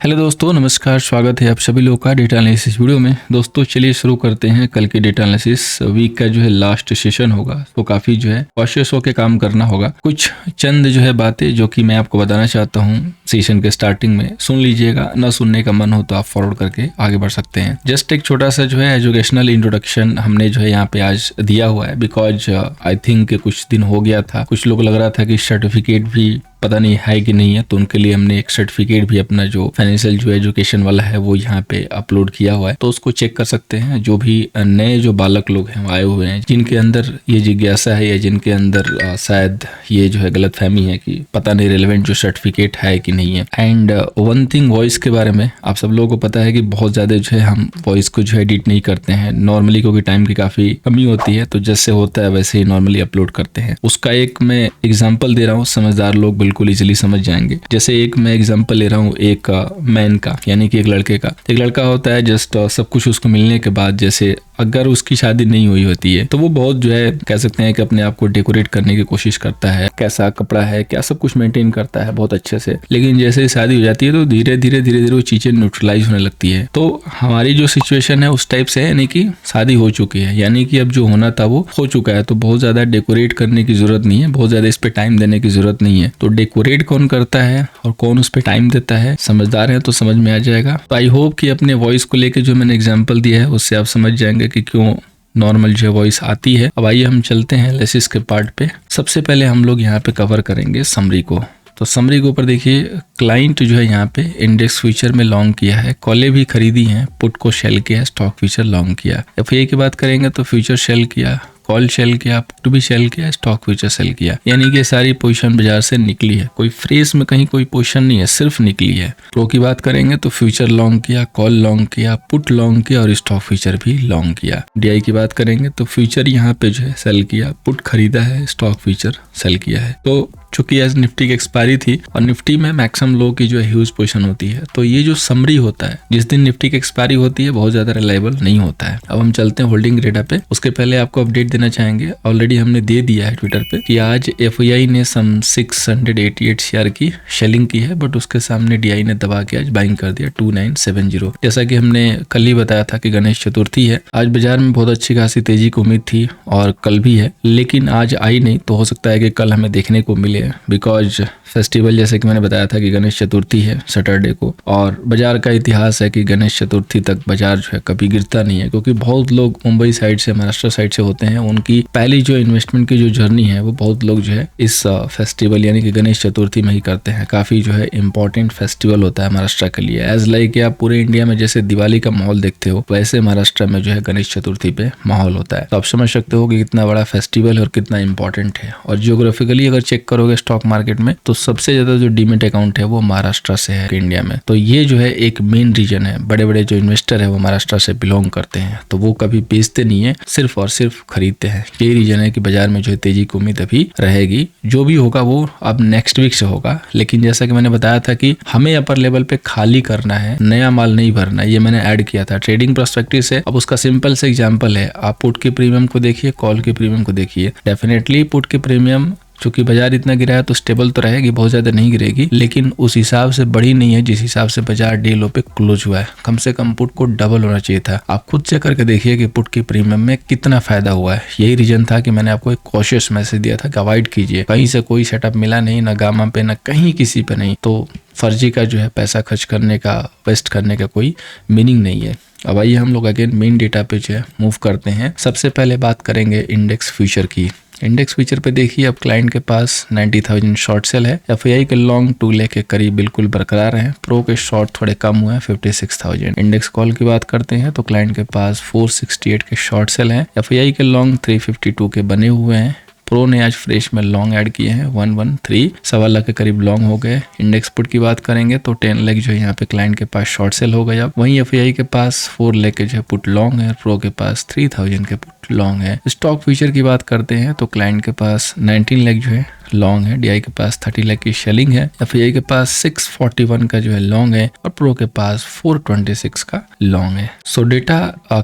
Hello दोस्तों, नमस्कार। स्वागत है आप सभी लोगों का डेटा एनालिसिस वीडियो में। दोस्तों चलिए शुरू करते हैं। कल के डेटा एनालिसिस वीक का जो है लास्ट सेशन होगा, तो काफ़ी जो है कॉशियस होकर काम करना होगा। कुछ चंद जो है बातें जो कि मैं आपको बताना चाहता हूँ सेशन के स्टार्टिंग में, सुन लीजिएगा। न सुनने का मन हो तो आप फॉरवर्ड करके आगे बढ़ सकते हैं। जस्ट एक छोटा सा जो है एजुकेशनल इंट्रोडक्शन हमने जो है यहाँ पे आज दिया हुआ है, बिकॉज आई थिंक कुछ दिन हो गया था, कुछ लोग लग रहा था कि सर्टिफिकेट भी पता नहीं है कि नहीं है, तो उनके लिए हमने एक सर्टिफिकेट भी अपना जो फाइनेंशियल जो एजुकेशन वाला है वो यहाँ पे अपलोड किया हुआ है, तो उसको चेक कर सकते हैं। जो भी नए जो बालक लोग हैं आए हुए हैं, जिनके अंदर ये जिज्ञासा है या जिनके अंदर शायद ये जो है गलतफहमी है कि पता नहीं रेलेवेंट जो सर्टिफिकेट है कि नहीं है। एंड वन थिंग, वॉइस के बारे में आप सब लोगों को पता है कि बहुत ज्यादा जो है हम वॉइस को जो है एडिट नहीं करते हैं नॉर्मली, क्योंकि टाइम की काफी कमी होती है, तो जैसे होता है वैसे ही नॉर्मली अपलोड करते हैं। उसका एक मैं एग्जाम्पल दे रहा हूँ, समझदार लोग बिल्कुल इजीली समझ जाएंगे। जैसे एक मैं एग्जांपल ले रहा हूँ एक मैन का, यानी कि एक लड़के का। एक लड़का होता है, जस्ट सब कुछ उसको मिलने के बाद, जैसे अगर उसकी शादी नहीं हुई होती है तो वो बहुत जो है कह सकते हैं कि अपने आप को डेकोरेट करने की कोशिश करता है, कैसा कपड़ा है क्या सब कुछ मेंटेन करता है बहुत अच्छे से। लेकिन जैसे ही शादी हो जाती है तो धीरे धीरे वो चीजें न्यूट्रलाइज होने लगती है। तो हमारी जो सिचुएशन है उस टाइप से है, यानी कि शादी हो चुकी है, यानी कि अब जो होना था वो हो चुका है, तो बहुत ज्यादा डेकोरेट करने की जरूरत नहीं है, बहुत ज्यादा इस पे टाइम देने की जरूरत नहीं है। तो डेकोरेट कौन करता है और कौन उस पर टाइम देता है, समझदार है तो समझ में आ जाएगा। तो आई होप कि अपने वॉइस को लेकर जो मैंने एग्जांपल दिया है उससे आप समझ जाएंगे कि क्यों नॉर्मल जो वॉइस आती है। अब आइए हम चलते हैं एनालिसिस के पार्ट पे। सबसे पहले हम लोग यहाँ पे कवर करेंगे समरी को। तो समरी के ऊपर देखिए, क्लाइंट जो है यहाँ पे इंडेक्स फ्यूचर में लॉन्ग किया है, कॉलें भी खरीदी हैं, पुट को शेल किया, स्टॉक फ्यूचर लॉन्ग किया। एफआईआई की बात करेंगे तो फ्यूचर शेल किया, कॉल शेल किया, पुट भी शेल किया, स्टॉक फ्यूचर सेल किया, यानी कि सारी पोजीशन बाजार से निकली है। कोई फ्रेज में कहीं कोई पोजीशन नहीं है, सिर्फ निकली है। प्रो की बात करेंगे तो फ्यूचर लॉन्ग किया, कॉल लॉन्ग किया, पुट लॉन्ग किया और स्टॉक फ्यूचर भी लॉन्ग किया। डीआई की बात करेंगे तो फ्यूचर यहाँ पे जो है सेल किया, पुट खरीदा है, स्टॉक फ्यूचर सेल किया है। तो चूंकि आज निफ्टी की एक्सपायरी थी और निफ्टी में मैक्सिमम लोगों की जो है ह्यूज पोजीशन होती है, तो ये जो समरी होता है जिस दिन निफ्टी की एक्सपायरी होती है बहुत ज्यादा रिलायबल नहीं होता है। अब हम चलते हैं होल्डिंग डेटा पे। उसके पहले आपको अपडेट देना चाहेंगे, ऑलरेडी हमने दे दिया है ट्विटर पे कि आज एफआईआई ने सम 688 शेयर की शेलिंग की है, बट उसके सामने डीआई ने दबा के आज बाइंग कर दिया 2970। जैसा कि हमने कल ही बताया था कि गणेश चतुर्थी है, आज बाजार में बहुत अच्छी खासी तेजी की उम्मीद थी और कल भी है, लेकिन आज आई नहीं। तो हो सकता है कि कल हमें देखने को मिले, बिकॉज फेस्टिवल जैसे कि मैंने बताया था कि गणेश चतुर्थी है सैटरडे को, और बाजार का इतिहास है कि गणेश चतुर्थी तक बाजार जो है कभी गिरता नहीं है, क्योंकि बहुत लोग मुंबई साइड से, महाराष्ट्र साइड से होते हैं, उनकी पहली जो इन्वेस्टमेंट की जो जर्नी है वो बहुत लोग जो है इस फेस्टिवल यानी कि गणेश चतुर्थी में ही करते हैं। काफी जो है इंपॉर्टेंट फेस्टिवल होता है महाराष्ट्र के लिए। एज लाइक आप पूरे इंडिया में जैसे दिवाली का माहौल देखते हो, वैसे महाराष्ट्र में जो है गणेश चतुर्थी पे माहौल होता है। तो आप समझ सकते हो कि कितना बड़ा फेस्टिवल है और कितना इंपॉर्टेंट है। और जियोग्राफिकली अगर चेक करोगे स्टॉक मार्केट में तो सबसे ज्यादा जो डीमेट अकाउंट है वो महाराष्ट्र से है इंडिया में। तो ये जो है एक मेन रीजन है, बड़े बड़े जो इन्वेस्टर है वो महाराष्ट्र से बिलोंग करते हैं, तो वो कभी बेचते नहीं है, सिर्फ और सिर्फ खरीदते हैं। यही रीजन है कि बाजार में जो है तेजी की उम्मीद अभी रहेगी। जो भी होगा वो अब नेक्स्ट वीक से होगा, लेकिन जैसा कि मैंने बताया था कि हमें अपर लेवल पे खाली करना है, नया माल नहीं भरना, ये मैंने ऐड किया था ट्रेडिंग पर्सपेक्टिव से। अब उसका सिंपल से एग्जांपल है, आप पुट के प्रीमियम को देखिए, कॉल के प्रीमियम को देखिए। डेफिनेटली पुट के प्रीमियम, चूंकि बाजार इतना गिरा है तो स्टेबल तो रहेगी, बहुत ज्यादा नहीं गिरेगी, लेकिन उस हिसाब से बड़ी नहीं है जिस हिसाब से बाजार डे लो पे क्लोज हुआ है। कम से कम पुट को डबल होना चाहिए था। आप खुद चेक करके देखिए कि पुट के प्रीमियम में कितना फायदा हुआ है। यही रीजन था कि मैंने आपको एक कॉशियस मैसेज दिया था कि अवॉइड कीजिए। कहीं से कोई सेटअप मिला नहीं, ना गामा पे, ना कहीं किसी पे नहीं, तो फर्जी का जो है पैसा खर्च करने का, वेस्ट करने का कोई मीनिंग नहीं है। अब आइए हम लोग अगेन मेन डेटा पे जो है मूव करते हैं। सबसे पहले बात करेंगे इंडेक्स फ्यूचर की। इंडेक्स फ्यूचर पे देखिए, अब क्लाइंट के पास 90,000 शॉर्ट सेल है, एफआईआई के लॉन्ग 2 लाख के करीब बिल्कुल बरकरार है, प्रो के शॉर्ट थोड़े कम हुए हैं 56,000। इंडेक्स कॉल की बात करते हैं तो क्लाइंट के पास 468 के शॉर्ट सेल है, एफआईआई के लॉन्ग 352 के बने हुए हैं। प्रो ने आज फ्रेश में लॉन्ग ऐड किए हैं 113, 1.25 लाख के करीब लॉन्ग हो गए। इंडेक्स पुट की बात करेंगे तो 10 लाख जो है यहाँ पे क्लाइंट के पास शॉर्ट सेल हो गया। वहीं एफआईआई के पास 4 लाख के जो है पुट लॉन्ग है, प्रो के पास 3000 के पुट लॉन्ग है। स्टॉक फ्यूचर की बात करते हैं तो क्लाइंट के पास 19 लाख जो है लॉन्ग है, डीआई के पास 30 लाख की शेलिंग है, एफआईआई के पास 641 का जो है लॉन्ग है और प्रो के पास 426 का लॉन्ग है। सो डेटा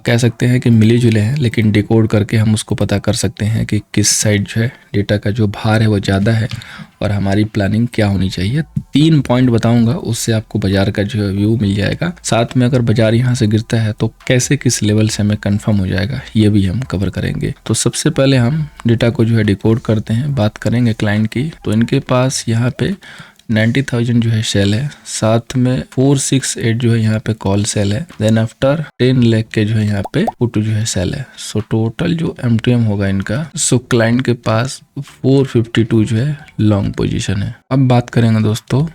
कह सकते हैं कि मिले जुले हैं, लेकिन डिकोड करके हम उसको पता कर सकते हैं कि किस साइड जो है डेटा का जो भार है वो ज्यादा है और हमारी प्लानिंग क्या होनी चाहिए। 3 पॉइंट बताऊंगा, उससे आपको बाजार का जो है व्यू मिल जाएगा। साथ में अगर बाजार यहाँ से गिरता है तो कैसे किस लेवल से हमें कंफर्म हो जाएगा, ये भी हम कवर करेंगे। तो सबसे पहले हम डेटा को जो है डिकोड करते हैं, बात करेंगे क्लाइंट की। तो इनके पास यहाँ पे 90,000 जो है सेल है, साथ में 468 जो है यहाँ पे कॉल सेल है, देन आफ्टर 10 लाख के जो है यहाँ पे पुट जो है सेल है। सो टोटल जो MTM होगा इनका, सो क्लाइंट के पास 452 जो है लॉन्ग पोजीशन है। अब बात करेंगे दोस्तों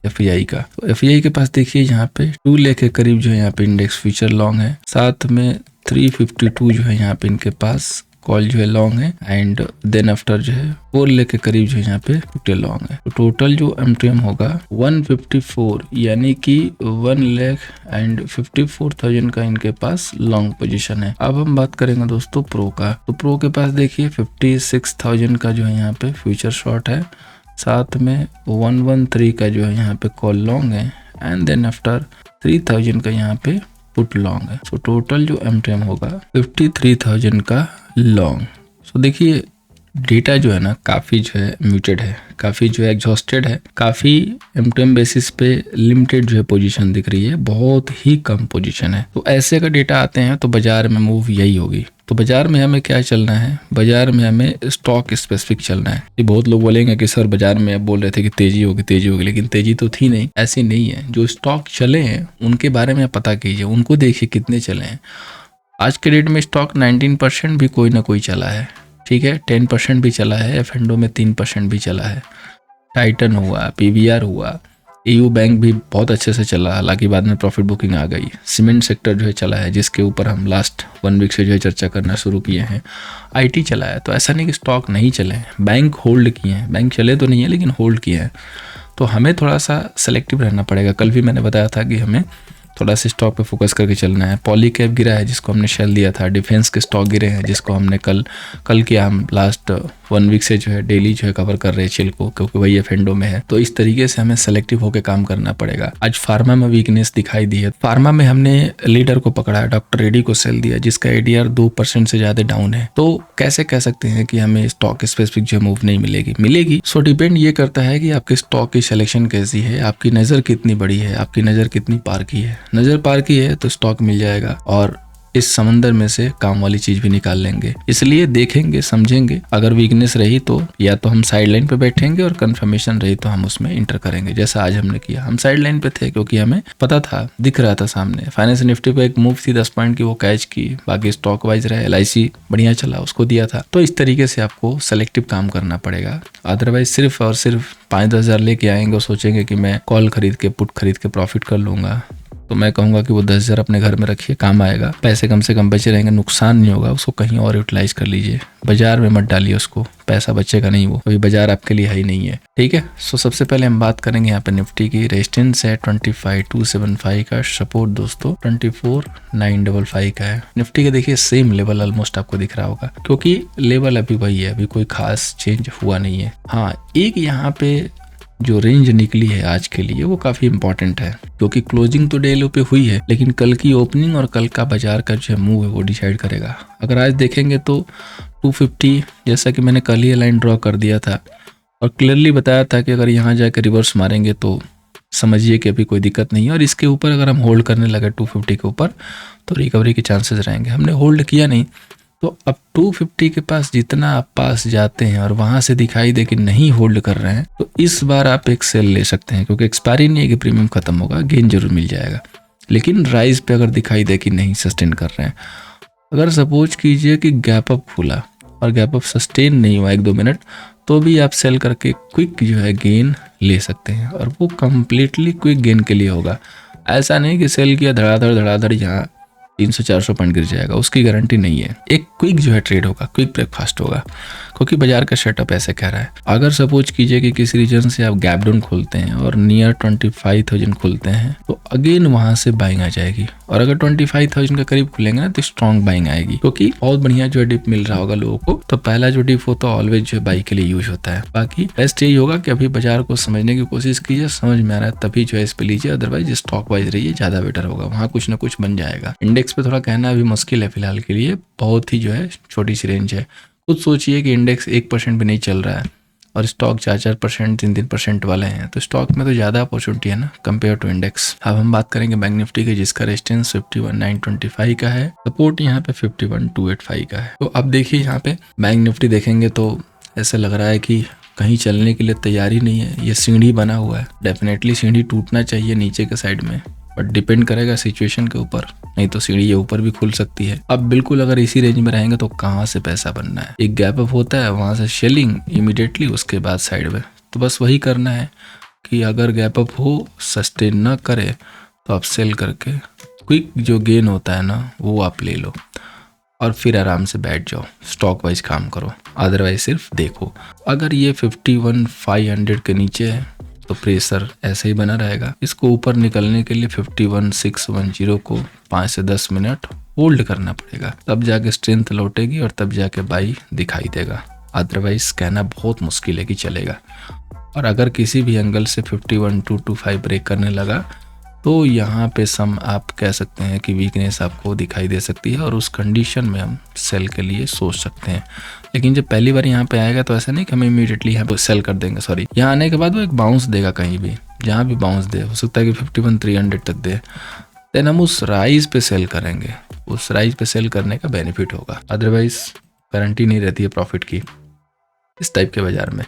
FEI का। तो FEI के पास देखिए यहाँ पे 2 लाख के करीब जो है यहाँ पे इंडेक्स फ्यूचर लॉन्ग है, साथ में 352 जो है यहाँ पे इनके पास कॉल जो है लॉन्ग है, एंड देन आफ्टर जो है 4 लाख के करीब जो है यहाँ पे पुट लॉन्ग है। तो टोटल जो MTM होगा 154, यानी कि 1,54,000 का इनके पास लॉन्ग पोजीशन है। अब हम बात करेंगे दोस्तों प्रो का। तो प्रो के पास देखिए 56,000 का जो है यहाँ पे फ्यूचर शॉर्ट है, साथ में 113 का जो है यहाँ पे कॉल लॉन्ग है, एंड देन आफ्टर 3,000 का यहाँ पे पुट लॉन्ग है। सो टोटल जो MTM होगा 53,000 का लॉन्ग। सो देखिए डेटा जो है ना काफ़ी जो है म्यूटेड है, काफ़ी जो है एग्जॉस्टेड है, काफ़ी MTM बेसिस पे लिमिटेड जो है पोजीशन दिख रही है, बहुत ही कम पोजीशन है। तो ऐसे अगर डेटा आते हैं तो बाजार में मूव यही होगी। तो बाजार में हमें क्या चलना है, बाजार में हमें स्टॉक स्पेसिफिक चलना है। ये बहुत लोग बोलेंगे कि सर बाजार में बोल रहे थे कि तेजी होगी, लेकिन तेजी तो थी नहीं, ऐसी नहीं है। जो स्टॉक चले हैं उनके बारे में पता कीजिए, उनको देखिए कितने चले हैं। आज के डेट में स्टॉक 19% भी कोई ना कोई चला है, ठीक है, 10% भी चला है, F&O में 3% भी चला है, टाइटन हुआ, PVR हुआ, EU बैंक भी बहुत अच्छे से चला, हालांकि बाद में प्रॉफिट बुकिंग आ गई। सीमेंट सेक्टर जो है चला है, जिसके ऊपर हम लास्ट 1 वीक से जो है चर्चा करना शुरू किए हैं। IT चला है, तो ऐसा नहीं कि स्टॉक नहीं चले हैं, बैंक होल्ड किए हैं, बैंक चले तो नहीं है लेकिन होल्ड किए हैं। तो हमें थोड़ा सा सेलेक्टिव रहना पड़ेगा। कल भी मैंने बताया था कि हमें थोड़ा सा स्टॉक पे फोकस करके चलना है। पॉलीकैब गिरा है जिसको हमने शेल दिया था, डिफेंस के स्टॉक गिरे हैं जिसको हमने कल किया। हम लास्ट 1 वीक से जो है डेली जो है कवर कर रहे हैं चिल को, क्योंकि वही F&O में है। तो इस तरीके से हमें सेलेक्टिव होकर काम करना पड़ेगा। आज फार्मा में वीकनेस दिखाई दी है, फार्मा में हमने लीडर को पकड़ा है, डॉक्टर रेड्डी को सेल दिया, जिसका ADR 2% से ज्यादा डाउन है। तो कैसे कह सकते हैं कि हमें स्टॉक स्पेसिफिक जो मूव नहीं मिलेगी। सो डिपेंड ये करता है कि आपके स्टॉक की सिलेक्शन कैसी है, आपकी नजर कितनी बड़ी है, आपकी नजर कितनी पार की है। नजर पार की है तो स्टॉक मिल जाएगा, और इस समंदर में से काम वाली चीज भी निकाल लेंगे। इसलिए देखेंगे, समझेंगे। अगर वीकनेस रही तो या तो हम साइड लाइन पे बैठेंगे, और कंफर्मेशन रही तो हम उसमें इंटर करेंगे, जैसा आज हमने किया। हम साइड लाइन पे थे क्योंकि हमें पता था, दिख रहा था सामने। फाइनेंस निफ्टी पे एक मूव थी 10 पॉइंट की, वो कैच की। बाकी स्टॉक वाइज रहे, LIC बढ़िया चला, उसको दिया था। तो इस तरीके से आपको सेलेक्टिव काम करना पड़ेगा। अदरवाइज सिर्फ और सिर्फ 5-10 हज़ार लेके आएंगे और सोचेंगे कि मैं कॉल खरीद के, पुट खरीद के प्रॉफिट कर लूंगा, तो मैं कहूंगा कि वो 10,000 अपने घर में रखिए, काम आएगा, पैसे कम से कम बचे रहेंगे, नुकसान नहीं होगा, उसको कहीं और यूटिलाइज कर लीजिए। बाजार में मत डालिए उसको, पैसा बचेगा नहीं, वो अभी बाजार आपके लिए है ही नहीं है, ठीक है। सो सबसे पहले हम बात करेंगे यहाँ पे निफ्टी की। रेजिस्टेंस है 25,275 का, सपोर्ट दोस्तों 24,955 का है। निफ्टी के देखिए सेम लेवल ऑलमोस्ट आपको दिख रहा होगा, क्योंकि लेवल अभी वही है, अभी कोई खास चेंज हुआ नहीं है। हाँ, एक यहाँ पे जो रेंज निकली है आज के लिए वो काफी इंपॉर्टेंट है, क्योंकि क्लोजिंग तो डे लो पे हुई है, लेकिन कल की ओपनिंग और कल का बाजार का जो मूव है वो डिसाइड करेगा। अगर आज देखेंगे तो 250, जैसा कि मैंने कल ही लाइन ड्रॉ कर दिया था और क्लियरली बताया था कि अगर यहाँ जाकर रिवर्स मारेंगे तो समझिए कि अभी कोई दिक्कत नहीं है, और इसके ऊपर अगर हम होल्ड करने लगे 250 के ऊपर तो रिकवरी के चांसेस रहेंगे। हमने होल्ड किया नहीं, तो अब 250 के पास जितना आप पास जाते हैं और वहां से दिखाई दे कि नहीं होल्ड कर रहे हैं, तो इस बार आप एक सेल ले सकते हैं, क्योंकि एक्सपायरी नहीं है कि प्रीमियम खत्म होगा, गेन जरूर मिल जाएगा। लेकिन राइज पे अगर दिखाई दे कि नहीं सस्टेन कर रहे हैं, अगर सपोज कीजिए कि गैप अप खुला और गैप अप सस्टेन नहीं हुआ 1-2 मिनट, तो भी आप सेल करके क्विक जो है गेन ले सकते हैं, और वो कंप्लीटली क्विक गेन के लिए होगा। ऐसा नहीं कि सेल किया धड़ाधड़ यहाँ 300-400 पॉइंट गिर जाएगा, उसकी गारंटी नहीं है। एक क्विक जो है ट्रेड होगा, क्विक ब्रेकफास्ट होगा, क्योंकि बाजार का सेटअप ऐसे कह रहा है। अगर सपोज कीजिए कि किसी रीजन से आप गैप डाउन खोलते हैं और नियर 25,000 खोलते हैं, तो अगेन वहां से बाइंग आ जाएगी, और अगर 25,000 के करीब खुलेंगे ना तो स्ट्रॉन्ग बाइंग आएगी, क्योंकि बहुत बढ़िया जो है डिप मिल रहा होगा लोगों को। तो पहला जो डिप होता है ऑलवेज जो है बाई के लिए यूज होता है। बाकी बेस्ट यही होगा कि अभी बाजार को समझने की कोशिश कीजिए, समझ में आ रहा है तभी जो है इस पे लीजिए, अदरवाइज स्टॉक वाइज रहिए, ज्यादा बेटर होगा, वहां कुछ ना कुछ बन जाएगा। इंडेक्स पे थोड़ा कहना अभी मुश्किल है फिलहाल के लिए, बहुत ही जो है छोटी सी रेंज है। खुद सोचिए कि इंडेक्स 1% भी नहीं चल रहा है, और स्टॉक 4-4%, 3-3% वाले हैं, तो स्टॉक में तो ज़्यादा अपॉर्चुनिटी है ना कंपेयर टू इंडेक्स। अब हम बात करेंगे बैंक निफ्टी की, जिसका रेजिस्टेंस 51,925 का है, सपोर्ट यहाँ पे 51,285 का है। तो अब देखिए यहाँ पे बैंक निफ्टी देखेंगे तो ऐसा लग रहा है कि कहीं चलने के लिए तैयारी नहीं है। ये सीढ़ी बना हुआ है, डेफिनेटली सीढ़ी टूटना चाहिए नीचे के साइड में, बट डिपेंड करेगा सिचुएशन के ऊपर, नहीं तो सीढ़ी ये ऊपर भी खुल सकती है। अब बिल्कुल अगर इसी रेंज में रहेंगे तो कहाँ से पैसा बनना है, एक गैप अप होता है, वहां से शेलिंग इमीडिएटली, उसके बाद साइड में, तो बस वही करना है कि अगर गैप अप हो, सस्टेन ना करे तो आप सेल करके क्विक जो गेन होता है ना वो आप ले लो और फिर आराम से बैठ जाओ, स्टॉक वाइज काम करो, अदरवाइज सिर्फ देखो। अगर ये 51,500 के नीचे है तो प्रेशर ऐसे ही बना रहेगा। इसको ऊपर निकलने के लिए 51,610 को 5 से 10 मिनट होल्ड करना पड़ेगा, तब जाके स्ट्रेंथ लौटेगी और तब जाके बाई दिखाई देगा, अदरवाइज कहना बहुत मुश्किल है कि चलेगा। और अगर किसी भी एंगल से 51,225 ब्रेक करने लगा तो यहाँ पे सम आप कह सकते हैं कि वीकनेस आपको दिखाई दे सकती है और उस कंडीशन में हम सेल के लिए सोच सकते हैं। लेकिन जब पहली बार यहाँ पे आएगा तो ऐसा नहीं कि हम इमीडिएटली यहाँ पे सेल कर देंगे, सॉरी, यहाँ आने के बाद वो एक बाउंस देगा, कहीं भी जहाँ भी बाउंस दे, हो सकता है कि 51,300 तक दे, देन हम उस राइज पे सेल करेंगे, उस राइज पे सेल करने का बेनिफिट होगा, अदरवाइज गारंटी नहीं रहती है प्रॉफिट की इस टाइप के बाजार में,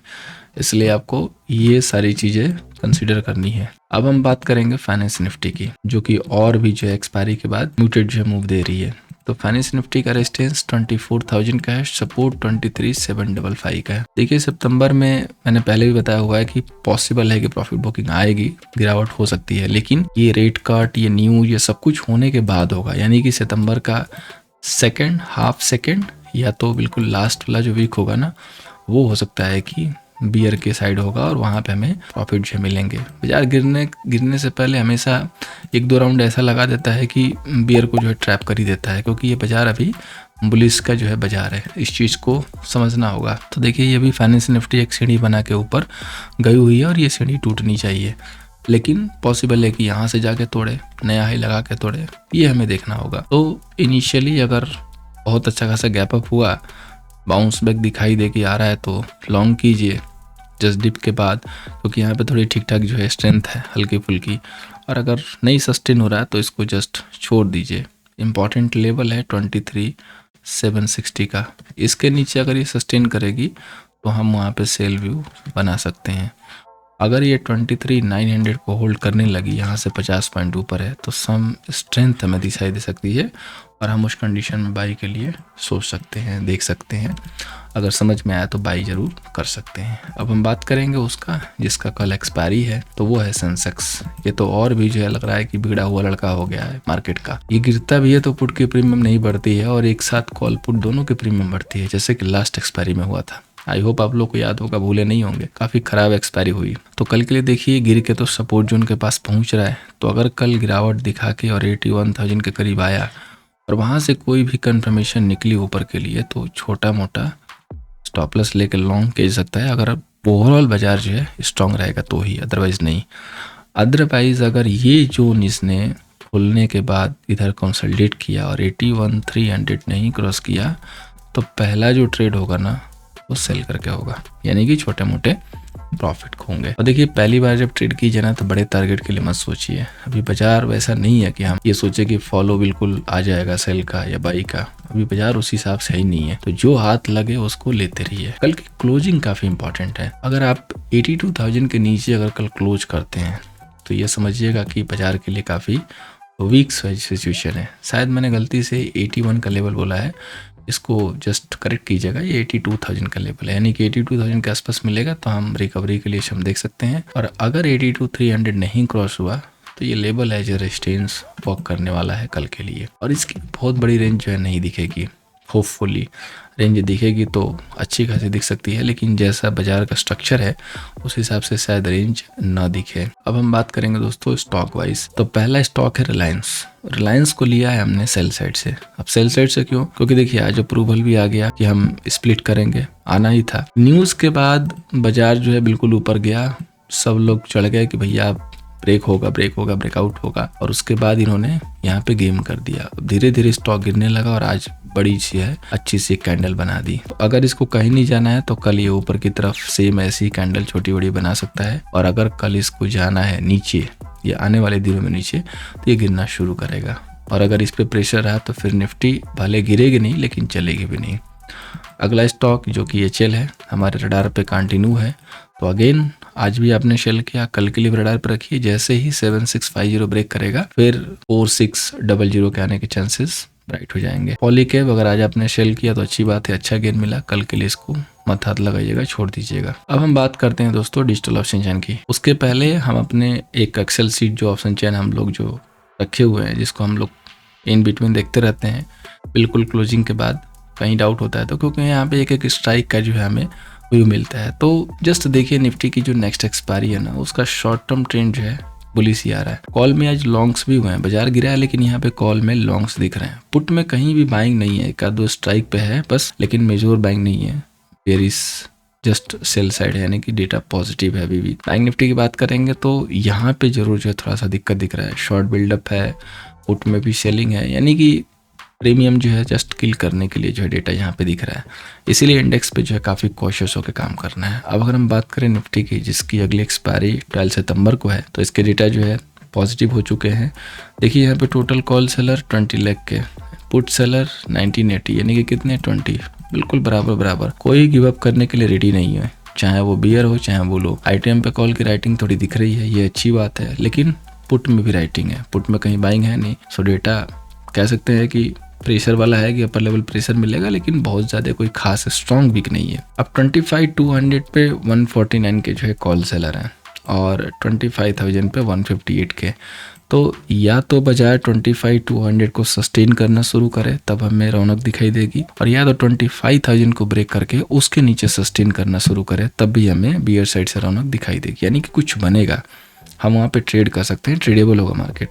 इसलिए आपको ये सारी चीज़ें कंसीडर करनी है। अब हम बात करेंगे फाइनेंस निफ्टी की, जो कि और भी जो है एक्सपायरी के बाद म्यूटेड जो मूव दे रही है। तो फाइनेंस निफ्टी का रेजिस्टेंस 24,000 का है, सपोर्ट 23,755 का है। देखिए सितंबर में मैंने पहले भी बताया हुआ है कि पॉसिबल है कि प्रॉफिट बुकिंग आएगी, गिरावट हो सकती है, लेकिन ये रेट कट, ये न्यूज, ये सब कुछ होने के बाद होगा, यानी कि सितंबर का सेकेंड हाफ सेकेंड या तो बिल्कुल लास्ट वाला जो वीक होगा ना, वो हो सकता है कि बियर के साइड होगा और वहाँ पे हमें प्रॉफिट जो मिलेंगे। बाजार गिरने से पहले हमेशा 1-2 राउंड ऐसा लगा देता है कि बियर को जो है ट्रैप कर ही देता है, क्योंकि ये बाजार अभी बुलिश का जो है बाजार है, इस चीज़ को समझना होगा। तो देखिए ये भी फाइनेंस निफ्टी एक सीढ़ी बना के ऊपर गई हुई है और ये सीढ़ी टूटनी चाहिए, लेकिन पॉसिबल है कि यहाँ से जाके तोड़े, नया हाई लगा के तोड़े, ये हमें देखना होगा। तो इनिशियली अगर बहुत अच्छा खासा गैप अप हुआ, बाउंस बैक दिखाई दे कि आ रहा है तो लॉन्ग कीजिए जस्ट डिप के बाद, क्योंकि यहाँ पे थोड़ी ठीक ठाक जो है स्ट्रेंथ है हल्की फुल्की, और अगर नहीं सस्टेन हो रहा है तो इसको जस्ट छोड़ दीजिए। इम्पॉर्टेंट लेवल है 23,760 का, इसके नीचे अगर ये सस्टेन करेगी तो हम वहाँ पे सेल व्यू बना सकते हैं। अगर ये 23,900 को होल्ड करने लगी, यहाँ से 50 पॉइंट ऊपर है, तो सम स्ट्रेंथ हमें दिखाई दे सकती है और हम उस कंडीशन में बाई के लिए सोच सकते हैं, देख सकते हैं। अगर समझ में आया तो बाई जरूर कर सकते हैं। अब हम बात करेंगे उसका जिसका कल एक्सपायरी है, तो वो है सेंसेक्स। ये तो और भी जो है लग रहा है कि बिगड़ा हुआ लड़का हो गया है मार्केट का। ये गिरता भी है तो पुट की प्रीमियम नहीं बढ़ती है और एक साथ कॉल पुट दोनों की प्रीमियम बढ़ती है, जैसे कि लास्ट एक्सपायरी में हुआ था। आई होप आप लोग को याद होगा, भूले नहीं होंगे, काफी खराब एक्सपायरी हुई। तो कल के लिए देखिए गिर के तो सपोर्ट जोन के पास पहुंच रहा है, तो अगर कल गिरावट दिखा के और 81,000 के करीब आया और वहां से कोई भी कंफर्मेशन निकली ऊपर के लिए, तो छोटा मोटा स्टॉप लॉस लेकर लॉन्ग खेल सकता है, अगर ओवरऑल बाजार जो है स्ट्रांग रहेगा तो ही, अदरवाइज नहीं। अदरवाइज अगर ये जोन इसने खुलने के बाद इधर कंसोलिडेट किया और 81,300 नहीं क्रॉस किया, तो पहला जो ट्रेड होगा ना वो सेल करके होगा, यानी कि छोटे मोटे प्रॉफिट होंगे। और देखिए पहली बार जब ट्रेड कीजिए ना तो बड़े टारगेट के लिए मत सोचिए। अभी बाजार वैसा नहीं है कि हम ये सोचे कि फॉलो बिल्कुल आ जाएगा सेल का या बाई का, अभी बाजार उस हिसाब से ही नहीं है, तो जो हाथ लगे उसको लेते रहिए। कल की क्लोजिंग काफी इंपॉर्टेंट है। अगर आप 82,000 के नीचे अगर कल क्लोज करते हैं तो ये समझिएगा कि बाजार के लिए काफी वीक सिचुएशन है। शायद मैंने गलती से 81 का लेवल बोला है, इसको जस्ट करेक्ट कीजिएगा, ये 82,000 का लेवल है, यानी कि 82,000 के आसपास मिलेगा तो हम रिकवरी के लिए हम देख सकते हैं। और अगर 82,300 नहीं क्रॉस हुआ तो ये लेवल है जो रेजिस्टेंस वर्क करने वाला है कल के लिए, और इसकी बहुत बड़ी रेंज जो है नहीं दिखेगी। होपफुली रेंज दिखेगी तो अच्छी खासी दिख सकती है, लेकिन जैसा बाजार का स्ट्रक्चर है उस हिसाब से शायद रेंज ना दिखे। अब हम बात करेंगे दोस्तों स्टॉक वाइज। तो पहला स्टॉक है रिलायंस को लिया है हमने सेल साइड से। अब सेल साइड से क्यों? क्योंकि देखिए आज अप्रूवल भी आ गया कि हम स्प्लिट करेंगे, आना ही था। न्यूज के बाद बाजार जो है बिल्कुल ऊपर गया, सब लोग चढ़ गए कि भैया ब्रेक होगा ब्रेकआउट होगा, और उसके बाद इन्होंने यहाँ पे गेम कर दिया। धीरे धीरे स्टॉक गिरने लगा और आज बड़ी सी है, अच्छी सी कैंडल बना दी। तो अगर इसको कहीं नहीं जाना है तो कल ये ऊपर की तरफ सेम ऐसी कैंडल छोटी बड़ी बना सकता है, और अगर कल इसको जाना है नीचे या आने वाले दिनों में नीचे तो ये गिरना शुरू करेगा। और अगर इस पे प्रेशर रहा तो फिर निफ्टी भले गिरेगी नहीं लेकिन चलेगी भी नहीं। अगला स्टॉक जो कि HL है, हमारे रडार पे कंटिन्यू है। तो अगेन आज भी आपने शेल किया, कल के लिए रडार पर रखिए। जैसे ही 7650 ब्रेक करेगा फिर 4600 के आने के चांसेस ब्राइट हो जाएंगे। पॉलीकैब अगर आज आपने शेल किया तो अच्छी बात है, अच्छा गेन मिला। कल के लिए इसको मत हाथ लगाइएगा, छोड़ दीजिएगा। अब हम बात करते हैं दोस्तों डिजिटल ऑप्शन चैन की। उसके पहले हम अपने एक एक्सेल सीट जो ऑप्शन चैन हम लोग जो रखे हुए हैं, जिसको हम लोग इन बिटवीन देखते रहते हैं, बिल्कुल क्लोजिंग के बाद कहीं डाउट होता है तो, क्योंकि यहाँ पे एक स्ट्राइक का जो है हमें व्यू मिलता है। तो जस्ट देखिए निफ्टी की जो नेक्स्ट एक्सपायरी है ना, उसका शॉर्ट टर्म ट्रेंड जो है बुलिश ही आ रहा है। कॉल में आज लॉन्ग्स भी हुए हैं, बाजार गिरा है लेकिन यहाँ पे कॉल में लॉन्ग्स दिख रहे हैं। पुट में कहीं भी बाइंग नहीं है, एक दो स्ट्राइक पे है बस, लेकिन मेजोर बाइंग नहीं है। There is just sell side है, यानी कि डेटा पॉजिटिव है अभी भी। बैंक निफ्टी की बात करेंगे तो यहाँ पे जरूर जो है थोड़ा सा दिक्कत दिख रहा है। शॉर्ट बिल्डअप है, पुट में भी सेलिंग है, यानी कि प्रीमियम जो है जस्ट किल करने के लिए जो है डेटा यहाँ पे दिख रहा है। इसीलिए इंडेक्स पे जो है काफ़ी कॉशियस होकर काम करना है। अब अगर हम बात करें निफ्टी की, जिसकी अगली एक्सपायरी 12 सितंबर को है, तो इसके डेटा जो है पॉजिटिव हो चुके हैं। देखिए यहाँ पे टोटल कॉल सेलर 20 लाख के, पुट सेलर 1980, यानी कि कितने 20, बिल्कुल बराबर। कोई गिव अप करने के लिए रेडी नहीं है, चाहे वो बियर हो चाहे वो लो। आईटीएम पे कॉल की राइटिंग थोड़ी दिख रही है, ये अच्छी बात है, लेकिन पुट में भी राइटिंग है, पुट में कहीं बाइंग है नहीं। सो डेटा कह सकते हैं कि प्रेशर वाला है कि अपर लेवल प्रेशर मिलेगा, लेकिन बहुत ज़्यादा कोई खास स्ट्रॉन्ग वीक नहीं है। अब 25,200 पे 149 के जो है कॉल सेलर हैं और 25,000 पे 158 के। तो या तो बजाय 25,200 को सस्टेन करना शुरू करे तब हमें रौनक दिखाई देगी, और या तो 25,000 को ब्रेक करके उसके नीचे सस्टेन करना शुरू करे तब भी हमें बियर साइड से रौनक दिखाई देगी, यानी कि कुछ बनेगा, हम वहाँ पे ट्रेड कर सकते हैं, ट्रेडेबल होगा मार्केट।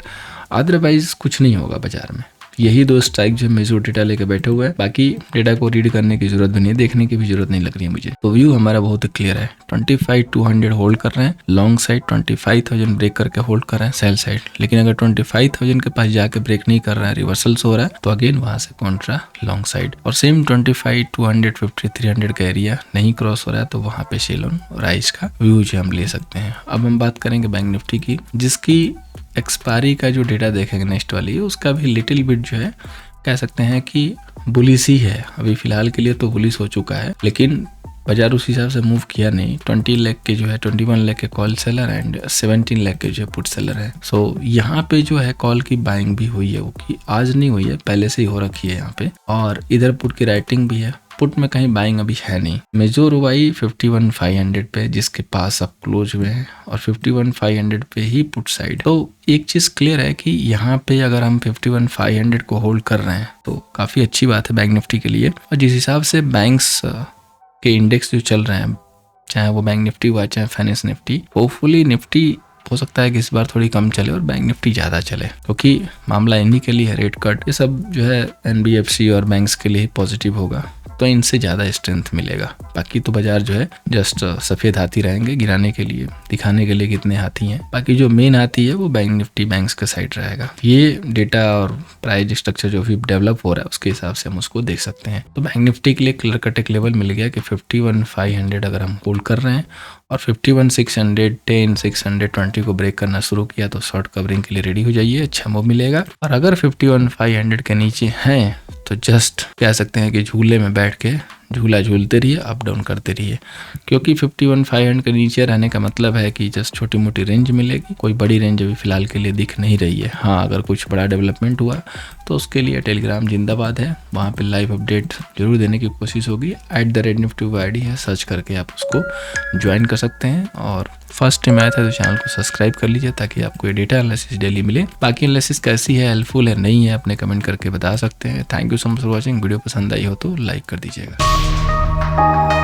अदरवाइज कुछ नहीं होगा बाजार में। यही दो स्ट्राइक जो मेजर डेटा लेके बैठे हुए हैं, बाकी डेटा को रीड करने की जरूरत भी नहीं है, देखने की भी जरूरत नहीं लग रही है मुझे। तो व्यू हमारा बहुत क्लियर है, 25,200 होल्ड कर रहे हैं लॉन्ग साइड, 25,000 ब्रेक करके होल्ड कर रहे हैं सेल साइड। लेकिन अगर 25,000 के पास जाके ब्रेक नहीं कर रहा है, रिवर्सल्स हो रहा है, तो अगेन वहां से कॉन्ट्रा लॉन्ग साइड। और सेम 25,250 300 का एरिया नहीं क्रॉस हो रहा है तो वहां पे सेल ऑन राइज का व्यू जो हम ले सकते हैं। अब हम बात करेंगे बैंक निफ्टी की, जिसकी एक्सपायरी का जो डेटा देखेंगे नेक्स्ट वाली, उसका भी लिटिल बिट जो है कह सकते हैं कि बुलिश ही है। अभी फिलहाल के लिए तो बुलिश हो चुका है, लेकिन बाजार उस हिसाब से मूव किया नहीं। 20 लाख के जो है 21 लाख के कॉल सेलर एंड 17 लाख के जो है पुट सेलर है। सो यहाँ पे जो है कॉल की बाइंग भी हुई है, वो कि आज नहीं हुई है, पहले से ही हो रखी है यहाँ पे। और इधर पुट की राइटिंग भी है, पुट में कहीं बाइंग अभी है नहीं। मेजोर हुआ 51,500 पे, जिसके पास अब क्लोज हुए हैं, और 51,500 पे ही पुट साइड। तो एक चीज क्लियर है कि यहाँ पे अगर हम 51,500 को होल्ड कर रहे हैं तो काफी अच्छी बात है बैंक निफ्टी के लिए। और जिस हिसाब से बैंक्स के इंडेक्स जो चल रहे हैं, चाहे वो बैंक निफ्टी हुआ चाहे फाइनेंस निफ्टी, होपफुली निफ्टी हो सकता है कि इस बार थोड़ी कम चले और बैंक निफ्टी ज़्यादा चले, क्योंकि मामला इन्हीं के लिए है, रेट कट ये सब जो है NBFC और बैंक्स के लिए पॉजिटिव होगा, तो इनसे ज़्यादा स्ट्रेंथ मिलेगा। बाकी तो बाजार जो है जस्ट सफ़ेद हाथी रहेंगे गिराने के लिए, दिखाने के लिए कितने हाथी हैं। बाकी जो मेन हाथी है वो बैंक निफ्टी बैंक्स के साइड रहेगा। ये डेटा और प्राइस स्ट्रक्चर जो भी डेवलप हो रहा है उसके हिसाब से हम उसको देख सकते हैं। तो बैंक निफ्टी के लिए क्लियर कट एक लेवल मिल गया कि 51,500 अगर हम होल्ड कर रहे हैं और 51,610 620 को ब्रेक करना शुरू किया तो शॉर्ट कवरिंग के लिए रेडी हो जाइए, अच्छा मूव मिलेगा। और अगर 51,500 के नीचे हैं तो जस्ट कह सकते हैं कि झूले में बैठ के झूला झूलते रहिए, अप डाउन करते रहिए, क्योंकि 51,500 के नीचे रहने का मतलब है कि जस्ट छोटी मोटी रेंज मिलेगी, कोई बड़ी रेंज अभी फिलहाल के लिए दिख नहीं रही है। हाँ, अगर कुछ बड़ा डेवलपमेंट हुआ तो उसके लिए टेलीग्राम जिंदाबाद है, वहाँ पे लाइव अपडेट जरूर देने की कोशिश होगी। @NiftyUV ID है, सर्च करके आप उसको ज्वाइन कर सकते हैं। और फर्स्ट टाइम आया था तो चैनल को सब्सक्राइब कर लीजिए ताकि आपको ये डेटा एनालिसिस डेली मिले। बाकी एनालिसिस कैसी है, हेल्पफुल है नहीं है, अपने कमेंट करके बता सकते हैं। Thank you so much for watching. Video पसंद आई हो तो लाइक कर दीजिएगा।